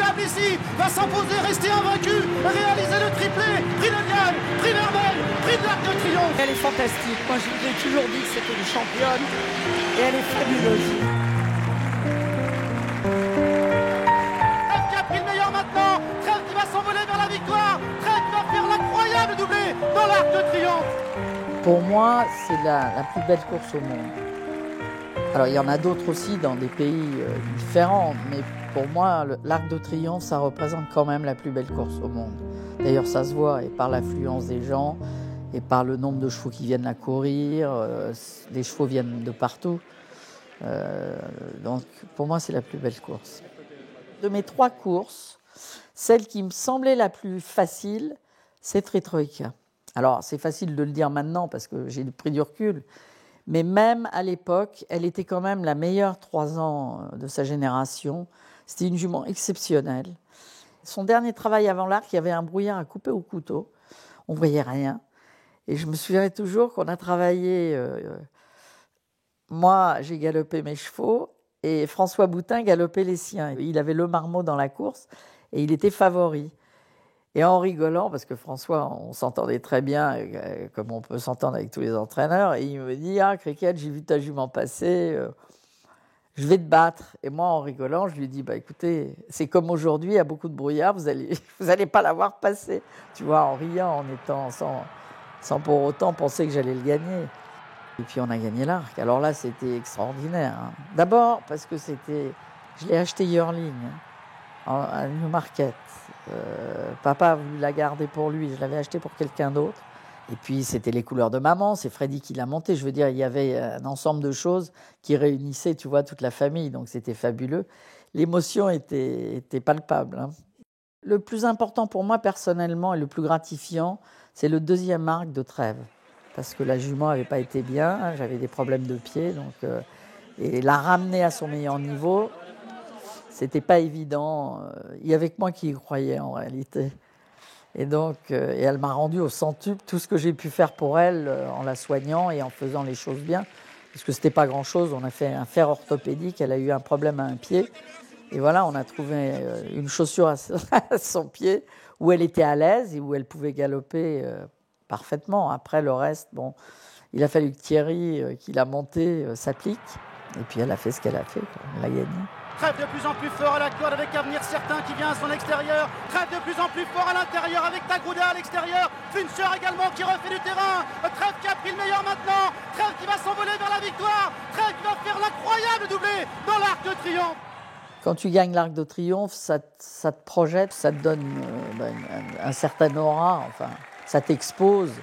incroyable ici, va s'imposer, rester invaincu, réaliser le triplé, prix de Diane, prix Vermeil, prix de l'Arc de Triomphe. Elle est fantastique, moi je vous ai toujours dit que c'était une championne et elle est fabuleuse. Trèves qui a pris le meilleur maintenant, Trèves qui va s'envoler vers la victoire, Trèves qui va faire l'incroyable doublé dans l'Arc de Triomphe. Pour moi, c'est la plus belle course au monde. Alors il y en a d'autres aussi dans des pays différents, mais pour moi, l'Arc de Triomphe, ça représente quand même la plus belle course au monde. D'ailleurs, ça se voit et par l'affluence des gens et par le nombre de chevaux qui viennent la courir. Les chevaux viennent de partout. Donc pour moi, c'est la plus belle course. De mes 3 courses, celle qui me semblait la plus facile, c'est Tretroïka. Alors, c'est facile de le dire maintenant parce que j'ai pris du recul, mais même à l'époque, elle était quand même la meilleure 3 ans de sa génération. C'était une jument exceptionnelle. Son dernier travail avant l'Arc, il y avait un brouillard à couper au couteau. On ne voyait rien. Et je me souviendrai toujours qu'on a travaillé... moi, j'ai galopé mes chevaux et François Boutin galopait les siens. Il avait le marmot dans la course et il était favori. Et en rigolant, parce que François, on s'entendait très bien, comme on peut s'entendre avec tous les entraîneurs, et il me dit « Ah, Cricket, j'ai vu ta jument passer, je vais te battre. » Et moi, en rigolant, je lui dis « Bah écoutez, c'est comme aujourd'hui, il y a beaucoup de brouillard, vous allez pas la voir passer. » Tu vois, en riant, en étant sans pour autant penser que j'allais le gagner. Et puis on a gagné l'Arc. Alors là, c'était extraordinaire. Hein. D'abord, parce que je l'ai acheté yearling, à Newmarket. Papa a voulu la garder pour lui, je l'avais acheté pour quelqu'un d'autre. Et puis c'était les couleurs de maman, c'est Freddy qui l'a monté. Je veux dire, il y avait un ensemble de choses qui réunissaient, tu vois, toute la famille. Donc c'était fabuleux. L'émotion était palpable. Hein. Le plus important pour moi personnellement et le plus gratifiant, c'est le 2e Arc de Trèves. Parce que la jument n'avait pas été bien, j'avais des problèmes de pied. Donc, et la ramener à son meilleur niveau, c'était pas évident. Il y avait que moi qui y croyais en réalité. Et donc, et elle m'a rendu au centuple tout ce que j'ai pu faire pour elle en la soignant et en faisant les choses bien. Parce que c'était pas grand-chose. On a fait un fer orthopédique. Elle a eu un problème à un pied. Et voilà, on a trouvé une chaussure à son pied où elle était à l'aise et où elle pouvait galoper parfaitement. Après, le reste, bon, il a fallu que Thierry, qui l'a monté, s'applique. Et puis, elle a fait ce qu'elle a fait. Elle a gagné. Trèves de plus en plus fort à la corde avec Avenir Certain qui vient à son extérieur. Trèves de plus en plus fort à l'intérieur avec Tagrouda à l'extérieur. Fincher également qui refait du terrain. Trèves qui a pris le meilleur maintenant. Trèves qui va s'envoler vers la victoire. Trèves qui va faire l'incroyable doublé dans l'Arc de Triomphe. Quand tu gagnes l'Arc de Triomphe, ça te projette, ça te donne un certain aura, enfin, ça t'expose.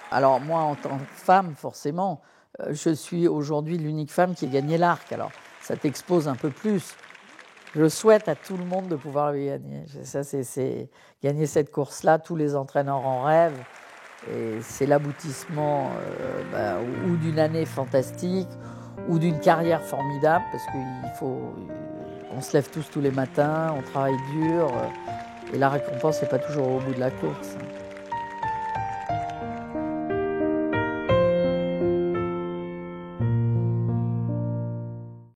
Alors moi, en tant que femme, forcément, je suis aujourd'hui l'unique femme qui a gagné l'Arc. Alors ça t'expose un peu plus. Je souhaite à tout le monde de pouvoir le gagner. Ça, c'est gagner cette course-là, tous les entraîneurs en rêvent. Et c'est l'aboutissement ou d'une année fantastique, ou d'une carrière formidable, parce qu'on se lève tous les matins, on travaille dur, et la récompense n'est pas toujours au bout de la course.